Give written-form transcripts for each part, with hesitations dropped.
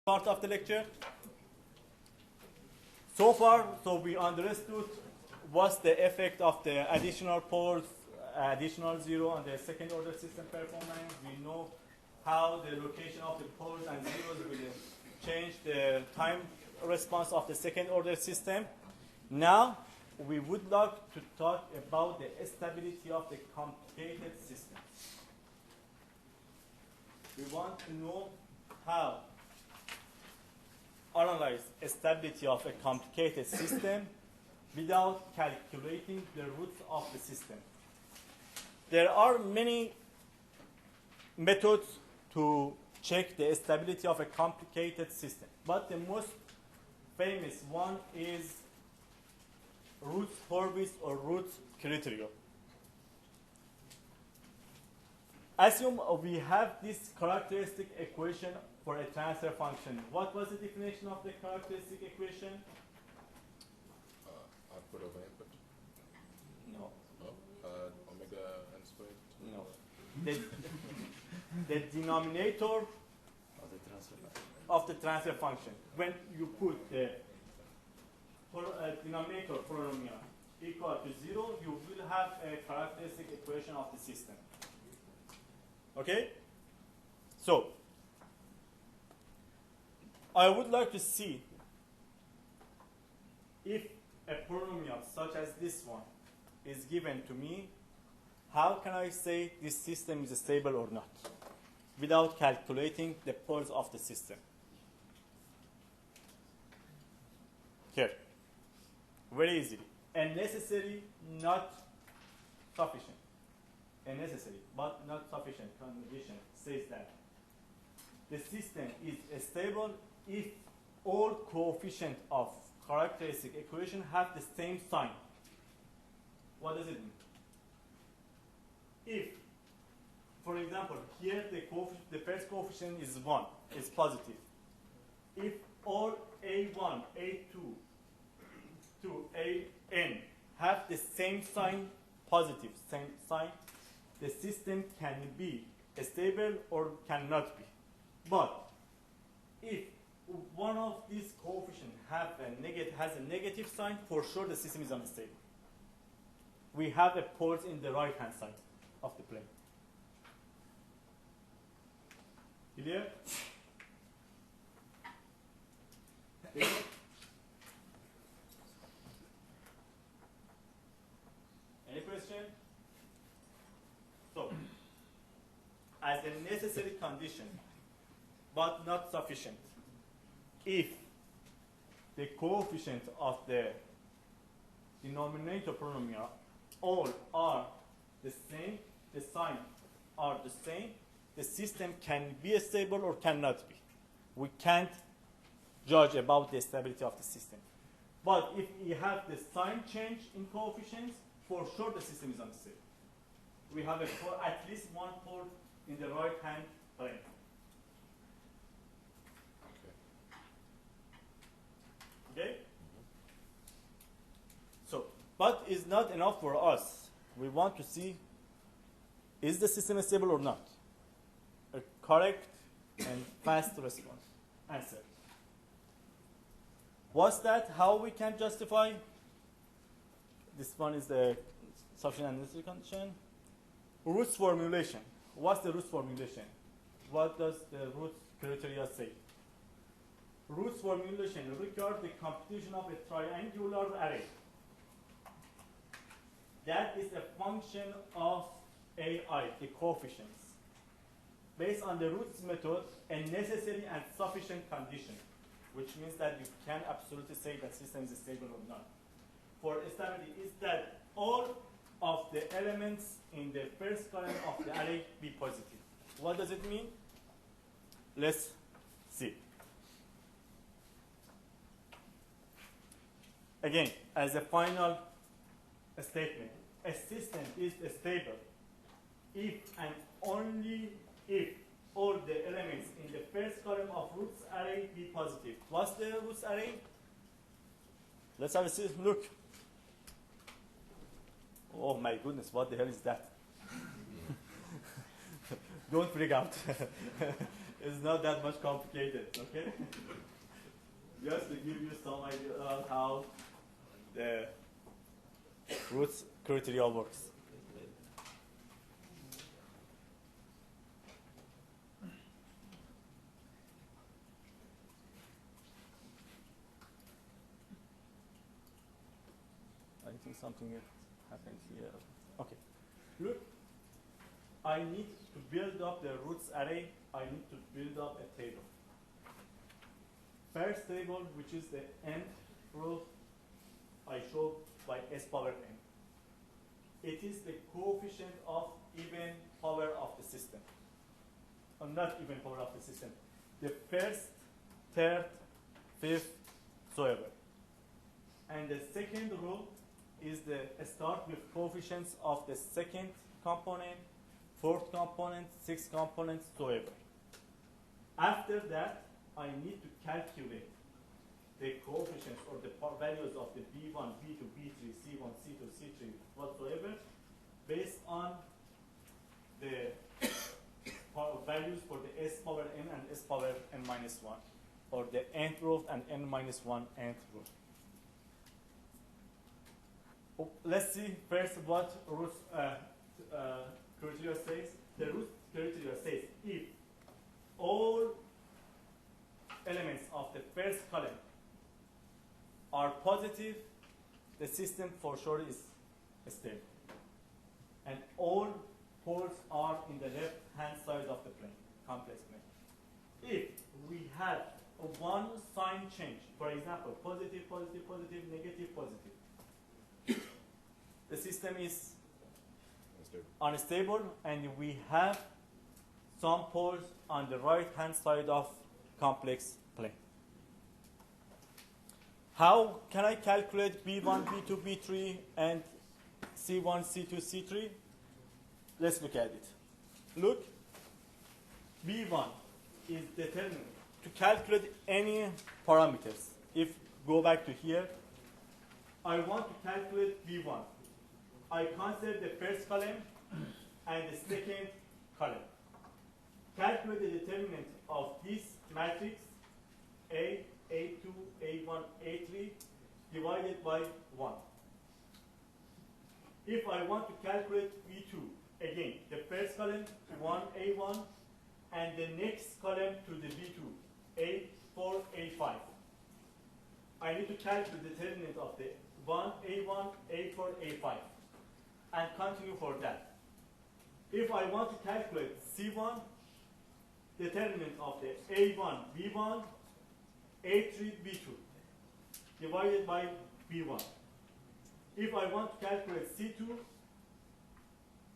part of the lecture. So far, we understood what's the effect of the additional poles, additional zero on the second order system performance. We know how the location of the poles and zeros will change the time response of the second order system. Now, we would like to talk about the stability of the complicated system. We want to know how analyze stability of a complicated system without calculating the roots of the system. There are many methods to check the stability of a complicated system, but the most famous one is Routh-Hurwitz or Routh criterion. Assume we have this characteristic equation for a transfer function. What was the definition of the characteristic equation? Output over input. No. Omega n squared. No. The denominator of the transfer function. When you put the denominator polynomial equal to 0, you will have a characteristic equation of the system. Okay? So, I would like to see if a polynomial such as this one is given to me, how can I say this system is stable or not without calculating the poles of the system? Here. Very easily. A necessary, not sufficient. A necessary, but not sufficient condition says that the system is stable if all coefficients of characteristic equation have the same sign. What does it mean? If, for example, here the first coefficient is 1, is positive. If all A1, A2 to AN have the same sign, positive, same sign, the system can be stable or cannot be. But if one of these coefficients has a negative sign, for sure the system is unstable. We have a pole in the right hand side of the plane. Clear? Any question? So, as a necessary condition, but not sufficient, if the coefficient of the denominator polynomial all are the same, the sign are the same, the system can be stable or cannot be. We can't judge about the stability of the system. But if we have the sign change in coefficients, for sure the system is unstable. We have at least one pole in the right hand plane. Okay? So, but it's not enough for us. We want to see, is the system stable or not? A correct and fast response. Answer. What's that? How we can justify? This one is the sufficient and necessary condition. Routh formulation. What's the Routh formulation? What does the Routh criteria say? Routh formulation requires the computation of a triangular array. That is a function of AI, the coefficients. Based on the Routh method, a necessary and sufficient condition, which means that you can absolutely say that system is stable or not. For stability is that all of the elements in the first column of the array be positive. What does it mean? Let's see. Again, as a final statement, a system is stable if and only if all the elements in the first column of Routh's array be positive. What's the Routh's array? Let's have a look. Oh my goodness, what the hell is that? Don't freak out. It's not that much complicated, okay? Just to give you some idea about how the roots criteria works. I think something happened here. Okay. Look, I need to build up the roots array. I need to build up a table. First table, which is the nth row, I show by s power n. It is the coefficient of even power of the system. Or not even power of the system. The first, third, fifth, so ever. And the second row is the start with coefficients of the second component, fourth component, sixth component, so ever. After that, I need to calculate the coefficients or the values of the B1, B2, B3, C1, C2, C3, whatsoever, based on the values for the s power n and s power n minus 1, or the nth row and n minus 1 nth row. Let's see first what root criteria says. The root criteria says if all elements of the first column are positive, the system for sure is stable. And all poles are in the left-hand side of the plane, complex plane. If we have a one sign change, for example, positive, positive, positive, negative, positive, the system is unstable, and we have some poles on the right-hand side of complex plane. How can I calculate B1, B2, B3, and C1, C2, C3? Let's look at it. Look, B1 is determined to calculate any parameters. If go back to here, I want to calculate B1. I consider the first column and the second column. Calculate the determinant of this matrix A, A2, A1, A3 divided by 1. If I want to calculate B2, again, the first column, 1, A1, and the next column to the B2, A4, A5. I need to calculate the determinant of the 1, A1, A4, A5, and continue for that. If I want to calculate C1, determinant of the A1, B1, A3, B2, divided by B1. If I want to calculate C2,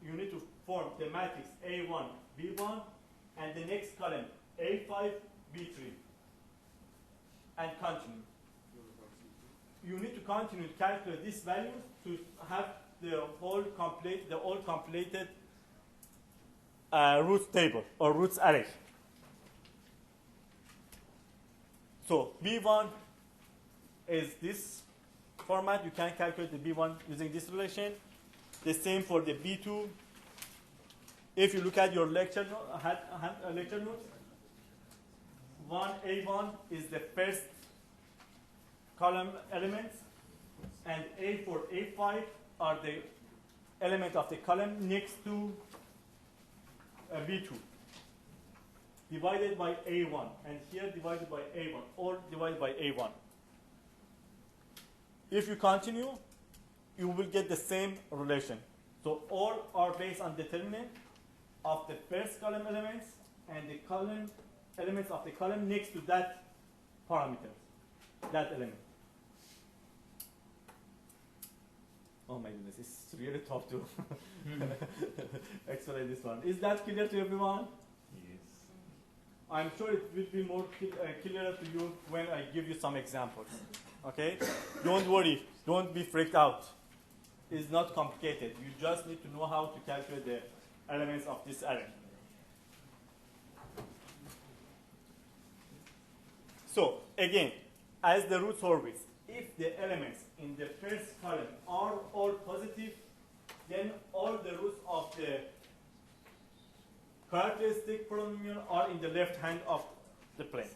you need to form the matrix A1, B1, and the next column A5, B3, and continue. You need to continue to calculate this value to have the whole completed root table or roots array. So B1 is this format. You can calculate the B1 using this relation. The same for the B2. If you look at your lecture notes, 1A1 is the first column elements, and A4, A5 are the element of the column next to B2, divided by A1, and here divided by A1, or divided by A1. If you continue, you will get the same relation. So all are based on determinant of the first column elements and the column elements of the column next to that parameter, that element. Oh my goodness, it's really tough to explain this one. Is that clear to everyone? Yes. I'm sure it will be more clearer to you when I give you some examples. Okay? Don't worry. Don't be freaked out. It's not complicated. You just need to know how to calculate the elements of this array. So, again, as the roots always, if the elements in the first column are all positive, then all the roots of the characteristic polynomial are in the left hand of the plane.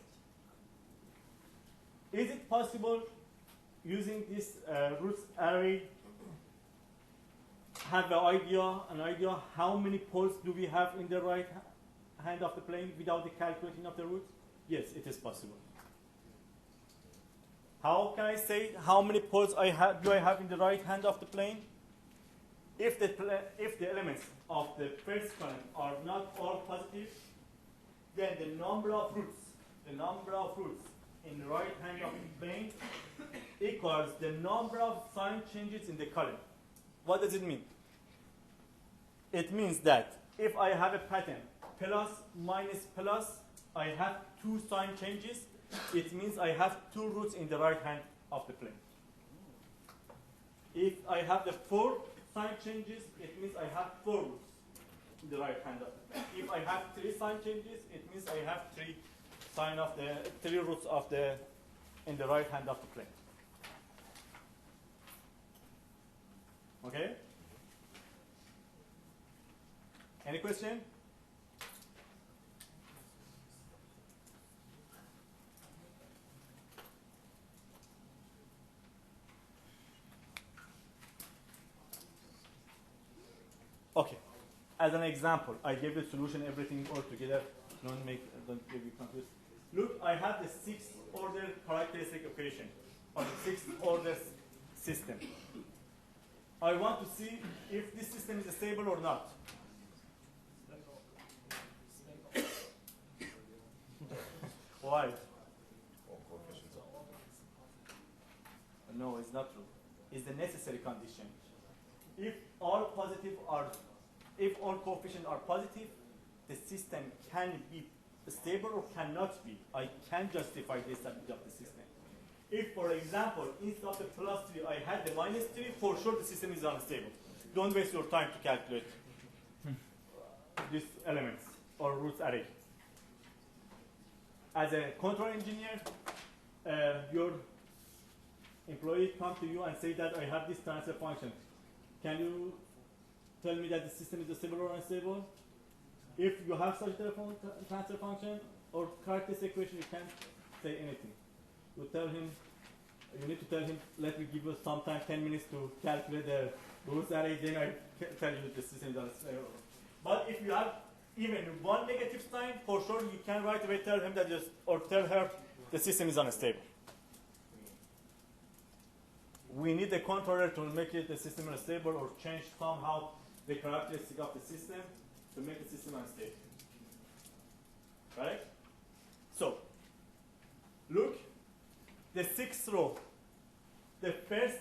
Is it possible using this roots array have an idea how many poles do we have in the right hand of the plane without the calculating of the roots? Yes, it is possible. How can I say how many poles do I have in the right hand of the plane? If the elements of the first column are not all positive, then the number of roots in the right hand of the plane equals the number of sign changes in the column. What does it mean? It means that if I have a pattern plus minus plus, I have 2 sign changes. It means I have 2 roots in the right hand of the plane. If I have the 4 sign changes, it means I have 4 roots in the right hand of the plane. If I have 3 sign changes, it means I have 3 roots in the right hand of the plane. Okay? Any question? Okay. As an example, I gave the solution, everything all together. Don't give you confused. Look, I have the 6th order characteristic equation, or the 6th order system. I want to see if this system is stable or not. Why? All coefficients are. No, it's not true. It's the necessary condition. If all coefficients are positive, the system can be stable or cannot be. I can justify the stability of the system. If, for example, instead of the plus 3, I had the minus 3, for sure the system is unstable. Don't waste your time to calculate these elements or roots array. As a control engineer, your employee comes to you and say that I have this transfer function. Can you tell me that the system is stable or unstable? If you have such a transfer function or characteristic equation, you can't say anything. You need to tell him, let me give you some time, 10 minutes to calculate the roots array, then I can tell you the system is unstable. But if you have even one negative sign, for sure you can right away tell him that tell her the system is unstable. We need a controller to make the system unstable or change somehow the characteristic of the system to make the system unstable. Right? So, look, the 6th row, the first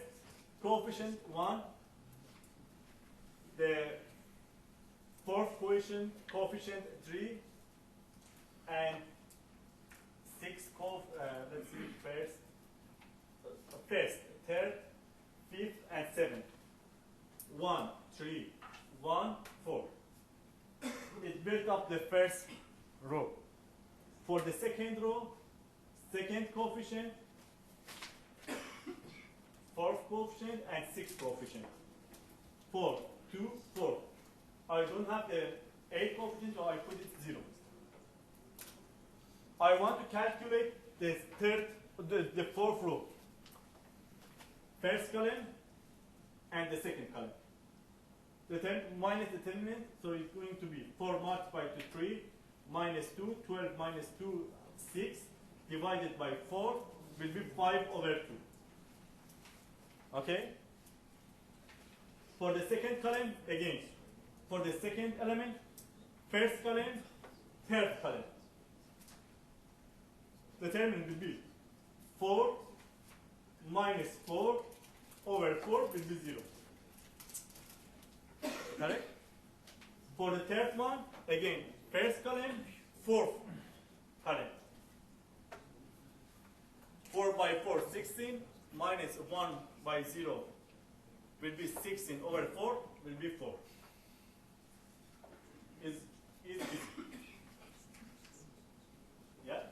coefficient 1, the 4th coefficient 3, and 6th let's see, first, 3rd, 5th, and 7th. 1, 3, 1, 4. It built up the first row. For the second row, 2nd coefficient, 4th coefficient, and 6th coefficient. 4, 2, 4. I don't have the 8th coefficient, so I put it 0. I want to calculate the 4th row. First column and the second column. Minus determinant, so it's going to be 4 multiplied to 3 minus 2, 12 minus 2, 6, divided by 4 will be 5 over 2. Okay? For the second column, again, for the second element, first column, 3rd column. The determinant will be 4 minus 4 over 4 will be 0. Correct? For the 3rd one, again, first column, 4th column. 4 by 4, 16, minus 1 by 0 will be 16 over 4 will be 4. Is easy. Yeah?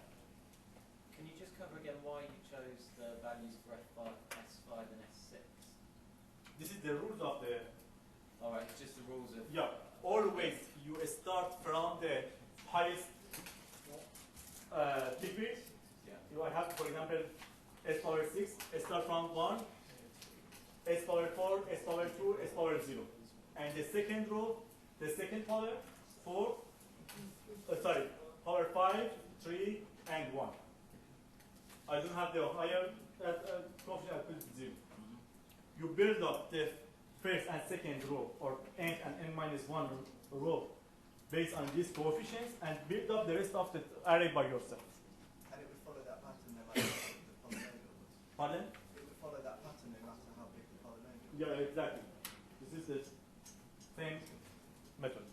Can you just cover again why you chose the values for F5, S5 and S6? This is the rules of the... Alright, it's just the rules of... Yeah, always you start from the highest degree. Yeah. You have, for example, s power 6, start from 1, s power 4, s power 2, s power 0. And the second row, the second power, 4, power 5, 3, and 1. I don't have the higher coefficient, I put 0. You build up the first and second row, or n and n minus 1 row, based on these coefficients, and build up the rest of the array by yourself. And it would follow that pattern no matter how big the polynomial was. Pardon? It would follow that pattern no matter how big the polynomial was. Yeah, exactly. This is the same method.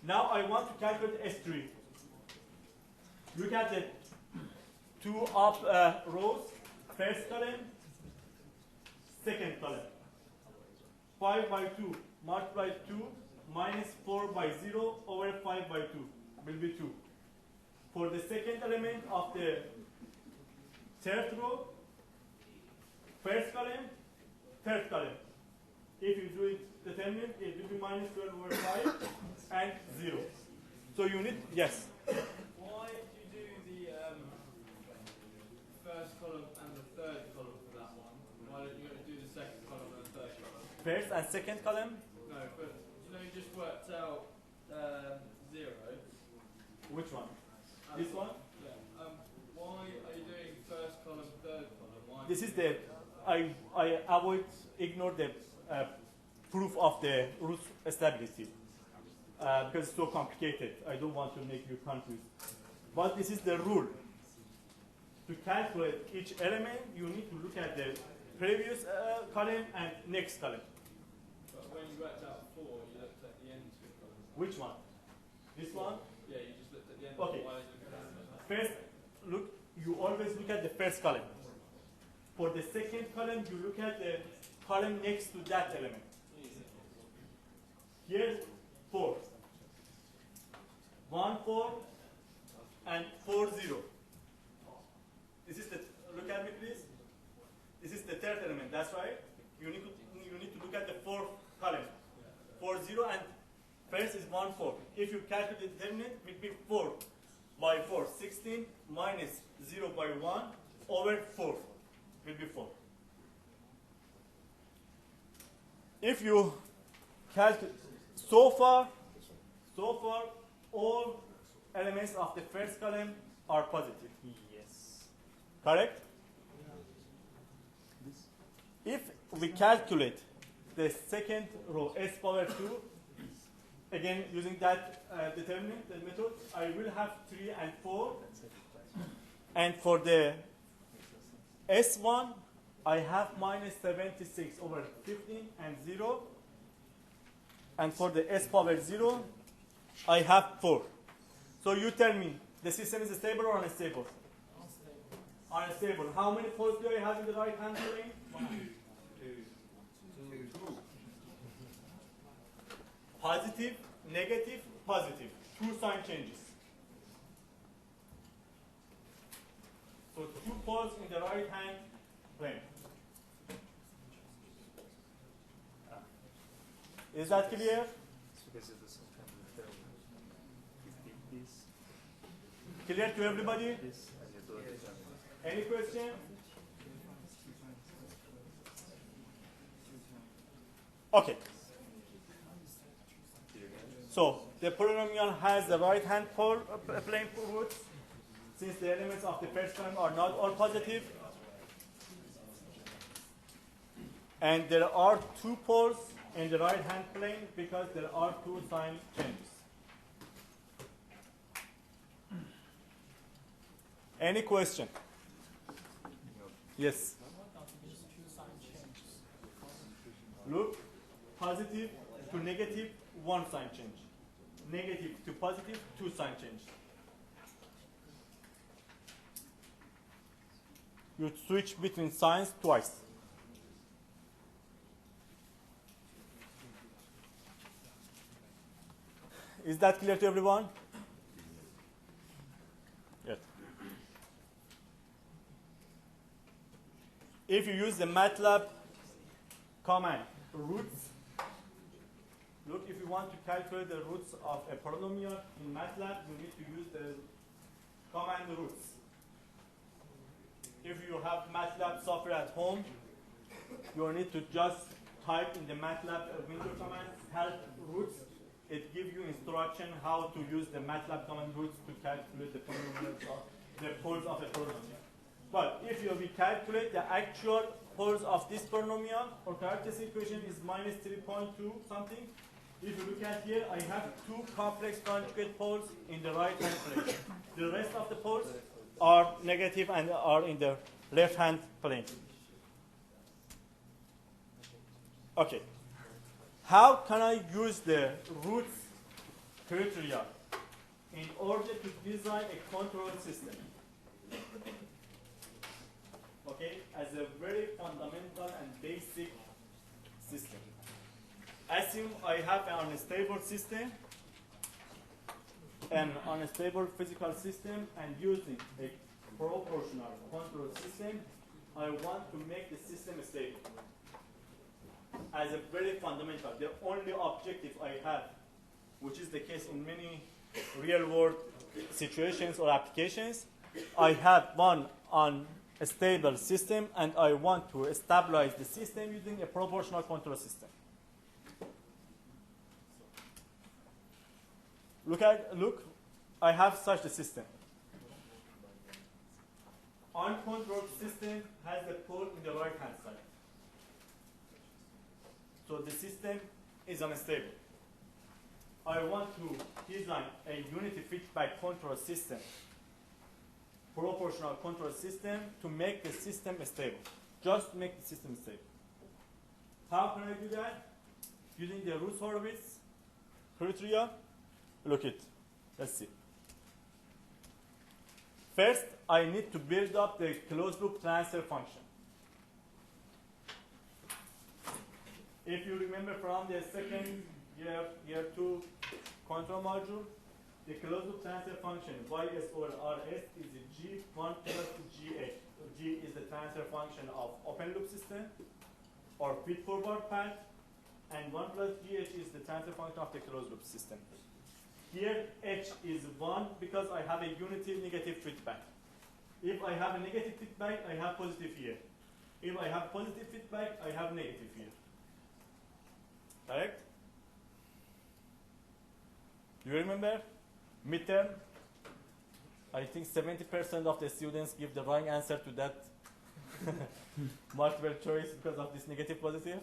Now I want to calculate S3. Look at the two up rows, first column, second column. 5 by 2 multiplied 2 minus 4 by 0 over 5 by 2 will be 2. For the second element of the third row, first column, third column. If you do it determinant, it will be minus 12 over 5 and 0. So you need, yes? Why do you do the first column and the third column for that one? Why don't you do the second column and the third column? First and second column? No, but you just worked out 0. Which one? And This one? Yeah. Why are you doing first column, third column? Why? This is the, I ignore the proof of the root stability because it's so complicated. I don't want to make you confused. But this is the rule. To calculate each element, you need to look at the previous column and next column. But when you worked out 4, you looked at the end two columns. Which one? This one? Yeah, you just looked at the end. Okay. Why did you look at that? First, you always look at the first column. For the second column, you look at the column next to that element. Here, 4. 1, 4, and 4, 0. This is the, look at me please. This is the third element, that's right. You need to look at the fourth column. 4, 0, and first is 1, 4. If you calculate the determinant, it will be 4 by 4, 16 minus 0 by 1 over 4 will be 4. If you calculate, so far, all elements of the first column are positive. Yes. Correct? If we calculate the second row, s power 2, again using that determinant, the method, I will have 3 and 4. And for the S1, I have minus 76 over 15 and 0. And for the s power 0, I have 4. So you tell me, the system is stable or unstable? Unstable. How many poles do I have in the right hand plane? 1, 2, 2. Positive, negative, positive. 2 sign changes. So 2 poles in the right hand plane. Is that clear? Clear to everybody? Any question? Okay. So the polynomial has the right hand plane roots. Since the elements of the first column are not all positive, and there are 2 poles in the right hand plane because there are 2 sign changes. Any question? Yes. Look, positive to negative, 1 sign change. Negative to positive, 2 sign change. You switch between signs twice. Is that clear to everyone? Yes. If you use the MATLAB command roots, Look, if you want to calculate the roots of a polynomial in MATLAB, you need to use the command roots. If you have MATLAB software at home, you need to just type in the MATLAB window command help roots. It gives you instruction how to use the MATLAB command roots to calculate the polynomials of the poles of a polynomial. But if you will calculate the actual poles of this polynomial or characteristic equation is minus 3.2 something. If you look at here, I have two complex conjugate poles in the right hand plane. The rest of the poles are negative and are in the left hand plane. Okay. How can I use the roots criteria in order to design a control system? Okay, as a very fundamental and basic system. Assume I have an unstable system, an unstable physical system, and using a proportional control system, I want to make the system stable. As a very fundamental, the only objective I have, which is the case in many real-world situations or applications, I have one unstable system, and I want to stabilize the system using a proportional control system. Look, I have such a system. Uncontrolled system has the pole in the right hand side. So the system is unstable. I want to design a unity feedback control system, proportional control system, to make the system stable. Just make the system stable. How can I do that? Using the Routh-Horowitz criteria. Look it. Let's see. First, I need to build up the closed loop transfer function. If you remember from the second year 2 control module, the closed loop transfer function ys over rs is g1 plus gh. G is the transfer function of open loop system or feed forward path, and 1 plus gh is the transfer function of the closed loop system. Here h is 1 because I have a unity negative feedback. If I have a negative feedback, I have positive here. If I have positive feedback, I have negative here. Correct? You remember? Midterm? I think 70% of the students give the wrong answer to that multiple choice because of this negative positive.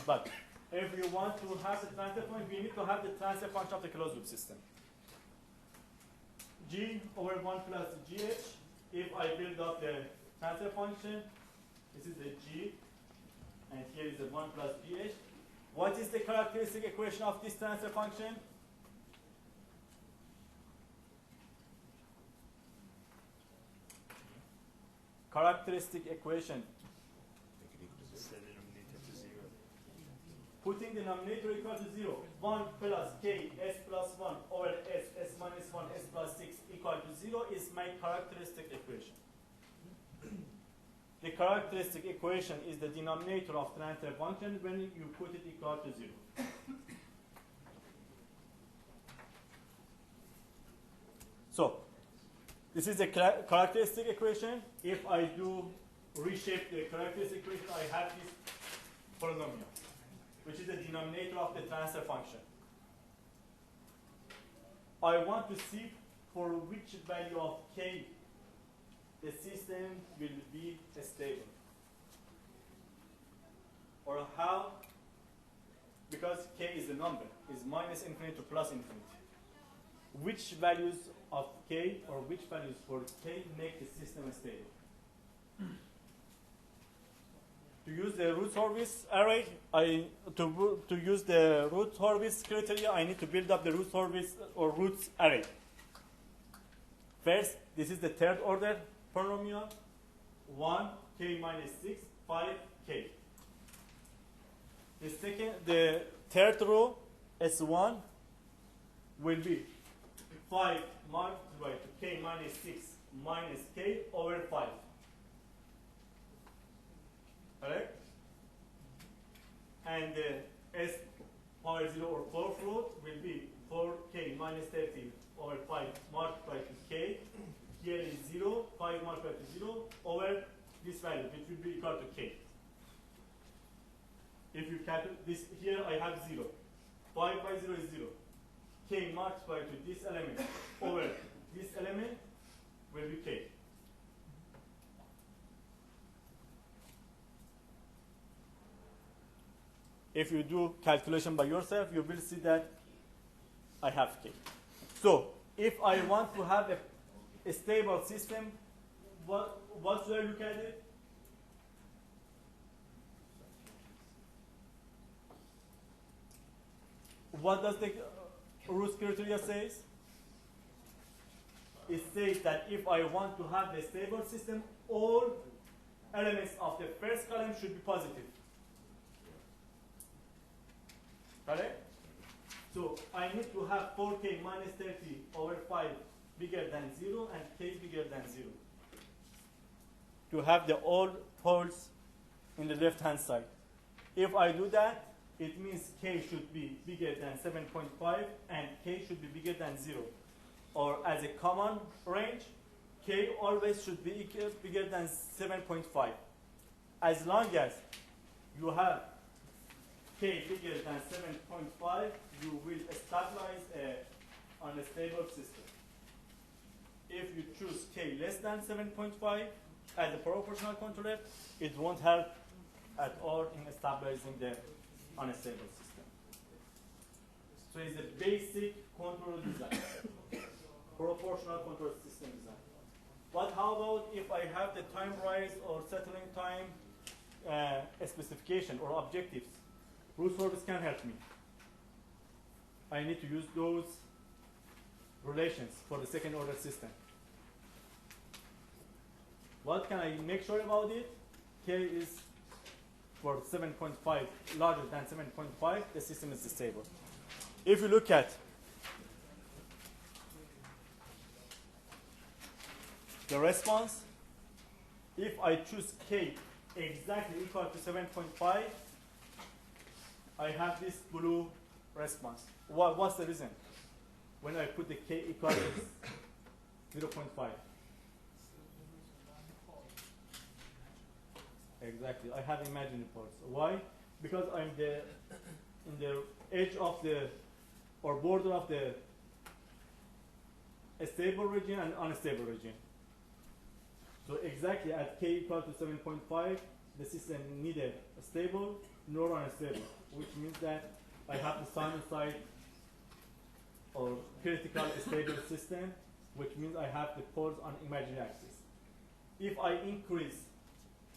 But if you want to have the transfer function, we need to have the transfer function of the closed loop system. G over 1 plus gh. If I build up the transfer function, this is the g, and here is the 1 plus gh. What is the characteristic equation of this transfer function? Characteristic equation. Putting the denominator equal to 0. 1 plus k s plus 1 over s minus 1 s plus 6 equal to 0 is my characteristic equation. The characteristic equation is the denominator of transfer function when you put it equal to 0. So, this is the characteristic equation. If I do reshape the characteristic equation, I have this polynomial, which is the denominator of the transfer function. I want to see for which value of k the system will be stable. Or how, because k is a number, is minus infinity to plus infinity. Which values of k or which values for k make the system stable? To use the Routh-Horowitz array, to use the Routh-Horowitz criteria, I need to build up the Routh-Horowitz or roots array. First, this is the third order polynomial, 1, k minus 6, 5, k. The third row, S1, will be 5 multiplied to k minus 6 minus k over 5. Correct? And 0 over this value, which will be equal to k. If you calculate this, here I have 0. 5 by 0 is 0. K multiplied to this element over this element will be k. If you do calculation by yourself, you will see that I have k. So, if I want to have a stable system, what should I look at it? What does the Root criteria says? It says that if I want to have a stable system, all elements of the first column should be positive. Correct? So I need to have 4k minus 30 over 5 bigger than 0 and k bigger than 0. To have the all poles in the left hand side. If I do that, it means k should be bigger than 7.5 and k should be bigger than 0. Or as a common range, k always should be bigger than 7.5. As long as you have k bigger than 7.5, you will stabilize a unstable system. If you choose k less than 7.5 as a proportional controller, it won't help at all in stabilizing the unstable system. So it's a basic control design, proportional control system design. But how about if I have the time rise or settling time specification or objectives? Root service can help me. I need to use those relations for the second order system. What can I make sure about it? K is for 7.5 larger than 7.5, the system is stable. If you look at the response, if I choose k exactly equal to 7.5, I have this blue response. What's the reason? When I put the k equal to 0.5. Exactly, I have imaginary parts. Why? Because I'm in the edge of the, or border of the stable region and unstable region. So exactly at k equal to 7.5, the system neither stable nor unstable, which means that I have the sinusoid or critical stable system, which means I have the poles on imaginary axis. If I increase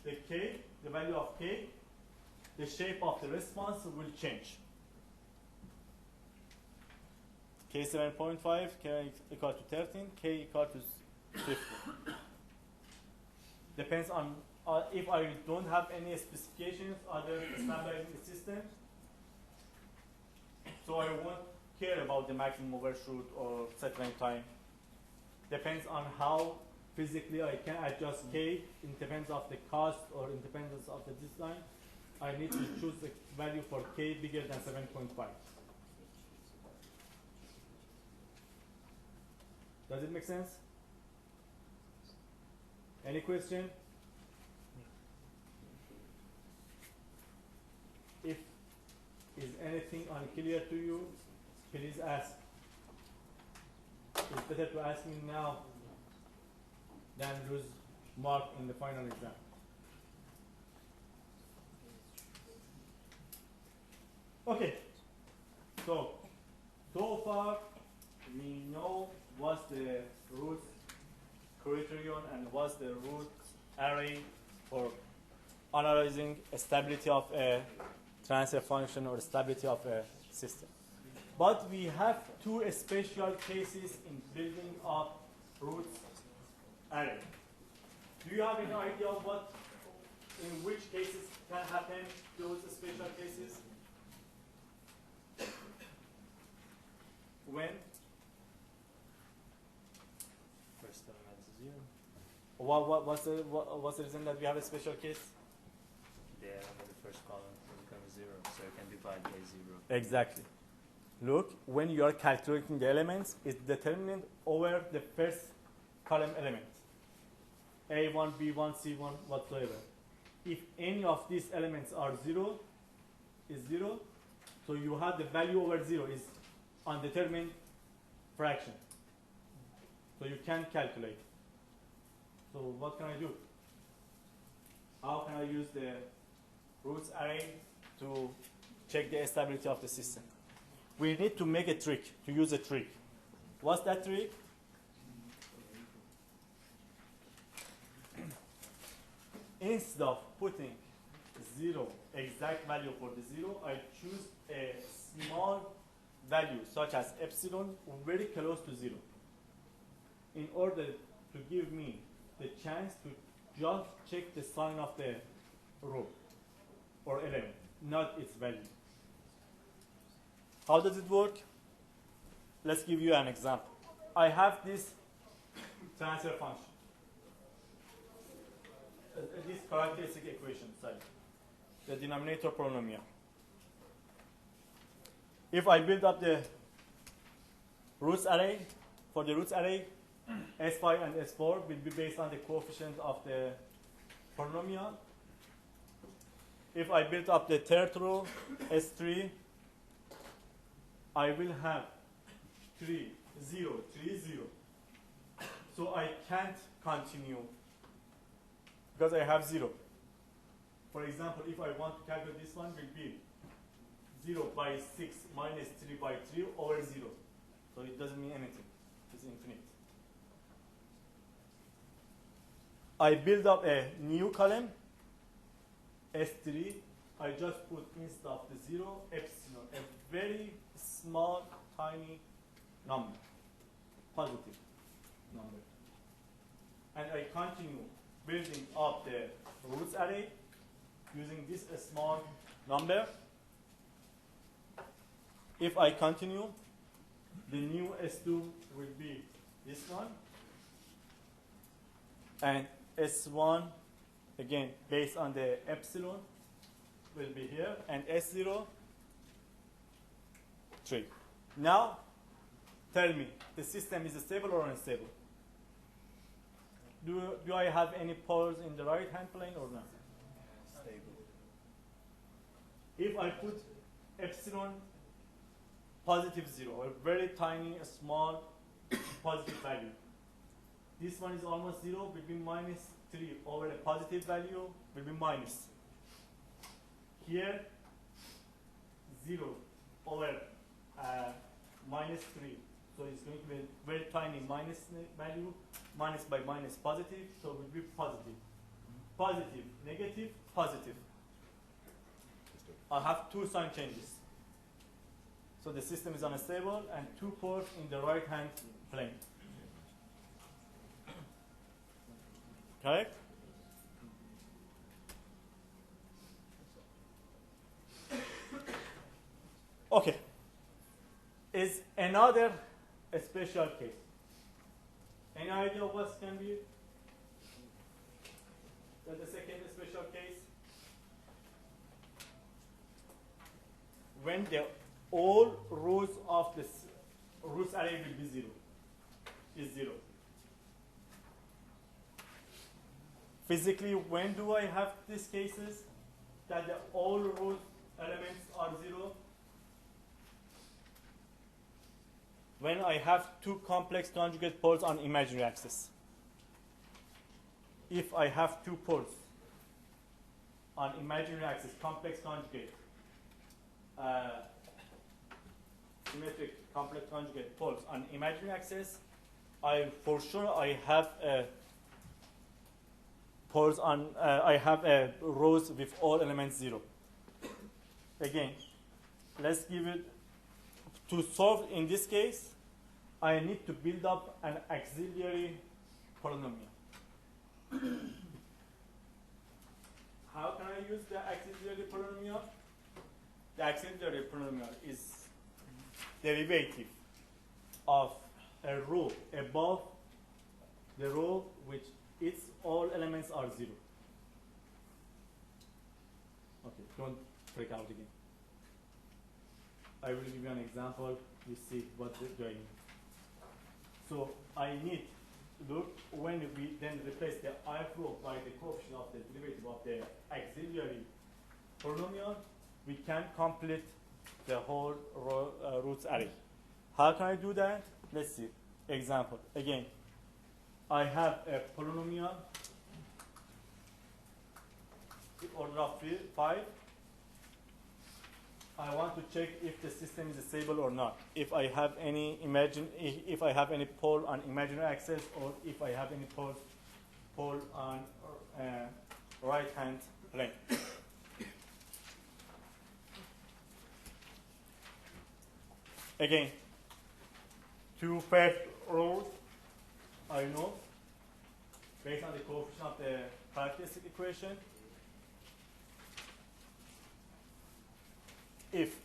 the k, the value of k, the shape of the response will change. K 7.5, k equal to 13, k equal to 50. Depends on if I don't have any specifications other than stabilizing the system, so I won't care about the maximum overshoot or settling time. Depends on how physically I can adjust k, it depends of the cost or independence of the design. I need to choose a value for k bigger than 7.5. Does it make sense? Any question? If is anything unclear to you, please ask. It's better to ask me now than lose mark in the final exam. Okay, so far we know what's the root criterion and what's the root array for analyzing stability of a transfer function or stability of a system. But we have two special cases in building up root array. Do you have any idea of what, in which cases can happen those special cases? When? First element is 0. What's the reason that we have a special case? The element of the first column becomes 0, so it can divide by 0. Exactly. Look, when you are calculating the elements, it's determined over the first column element. A1, B1, C1, whatsoever. If any of these elements are 0, is 0, so you have the value over 0 is undetermined fraction. So you can calculate. So what can I do? How can I use the roots array to check the stability of the system? We need to make a trick, to use a trick. What's that trick? Instead of putting 0, exact value for the 0, I choose a small value such as epsilon very close to 0 in order to give me the chance to just check the sign of the row or element, not its value. How does it work? Let's give you an example. I have this transfer function. This characteristic equation, sorry, the denominator polynomial. If I build up the roots array, for the roots array, S5 and S4 will be based on the coefficient of the polynomial. If I build up the third row, S3, I will have 3, 0, 3, 0. So I can't continue because I have 0. For example, if I want to calculate this one, will be 0 by 6 minus 3 by 3 over 0. So it doesn't mean anything. It's infinite. I build up a new column, S3. I just put instead of the 0, epsilon, a very small, tiny number, positive number. And I continue building up the roots array using this small number. If I continue, the new S2 will be this one. And S1, again, based on the epsilon, will be here. And S0, 3. Now, tell me, the system is stable or unstable? Do I have any poles in the right-hand plane or not? Stable. If I put epsilon positive 0, a very tiny, small positive value, this one is almost 0, will be minus 3 over a positive value will be minus. Here, 0 over minus 3. So it's going to be a very tiny minus value, minus by minus positive, so it will be positive. Positive, negative, positive. I have two sign changes. So the system is unstable and 2 poles in the right-hand plane. Correct? Okay. Is another a special case. Any idea what can be the second special case? When the all rows of this roots array will be 0, is 0. Physically, when do I have these cases that the all rows elements are 0? When I have two complex conjugate poles on imaginary axis. If I have two poles on imaginary axis, complex conjugate, symmetric complex conjugate poles on imaginary axis, for sure I have poles on, I have rows with all elements 0. Again, let's give it, to solve in this case, I need to build up an auxiliary polynomial. How can I use the auxiliary polynomial? The auxiliary polynomial is derivative of a row above the row which its all elements are 0. Okay, don't freak out again. I will give you an example. You see what do I mean. So I need look, when we then replace the ith row by the coefficient of the derivative of the auxiliary polynomial, we can complete the whole roots array. How can I do that? Let's see. Example. Again, I have a polynomial order of 5. I want to check if the system is stable or not. If I have any if I have any pole on imaginary axis, or if I have any pole on right hand plane. Again, 2 first rows I know based on the coefficient of the characteristic equation. If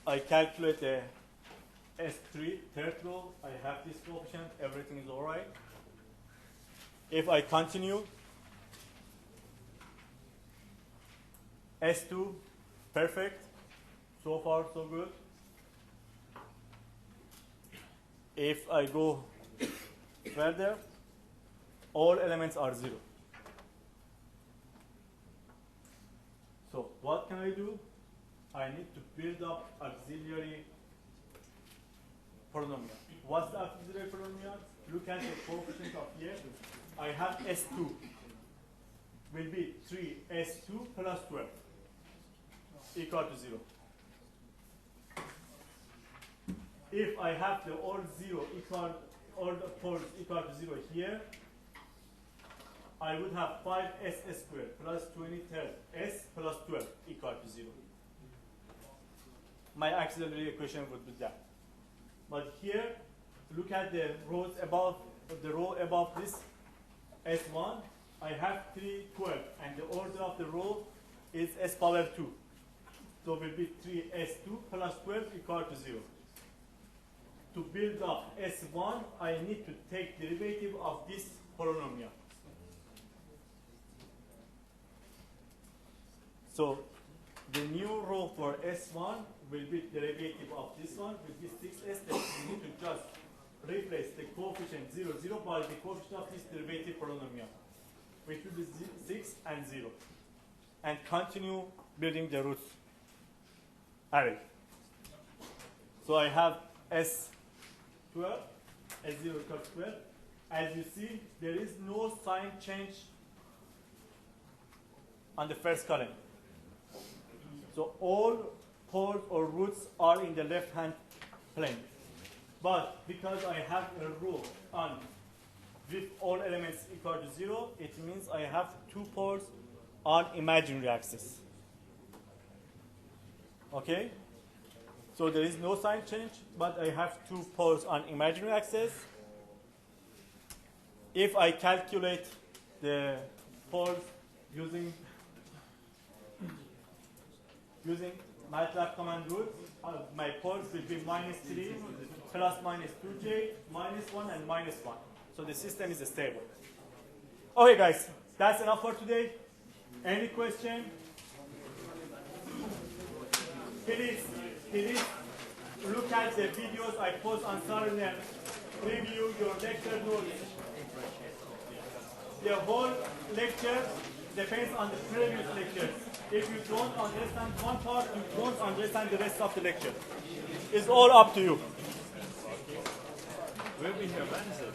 I calculate the S3 third row, I have this coefficient, everything is all right. If I continue, S2, perfect, so far so good. If I go further, all elements are 0. So what can I do? I need to build up auxiliary polynomial. What's the auxiliary polynomial? Look at the coefficient of here. I have S2 will be 3S2 plus 12 equal to 0. If I have the all the poles equal to 0 here, I would have 5S squared plus 23rd S plus 12 equal to 0. My auxiliary equation would be that. But here, look at the rows above the row above this S1. I have 3, 12, and the order of the row is S power 2. So it will be 3S2 plus 12 equal to 0. To build up S1, I need to take derivative of this polynomial. So the new row for S1 will be derivative of this one with this 6S, that we need to just replace the coefficient 0, 0 by the coefficient of this derivative polynomial, which will be 6 and 0. And continue building the roots array. So I have S12, S0 equals 12. As you see, there is no sign change on the first column. So all poles or roots are in the left-hand plane. But because I have a row on with all elements equal to 0, it means I have 2 poles on imaginary axis. Okay? So there is no sign change, but I have 2 poles on imaginary axis. If I calculate the poles using MATLAB command root, my poles will be -3, plus -2j, -1, and -1. So the system is stable. Okay, guys, that's enough for today. Any question? Please look at the videos I post on Saturday and review your lecture notes. The whole lecture depends on the previous lectures. If you don't understand one part, you don't understand the rest of the lecture. It's all up to you. We'll be here Wednesday.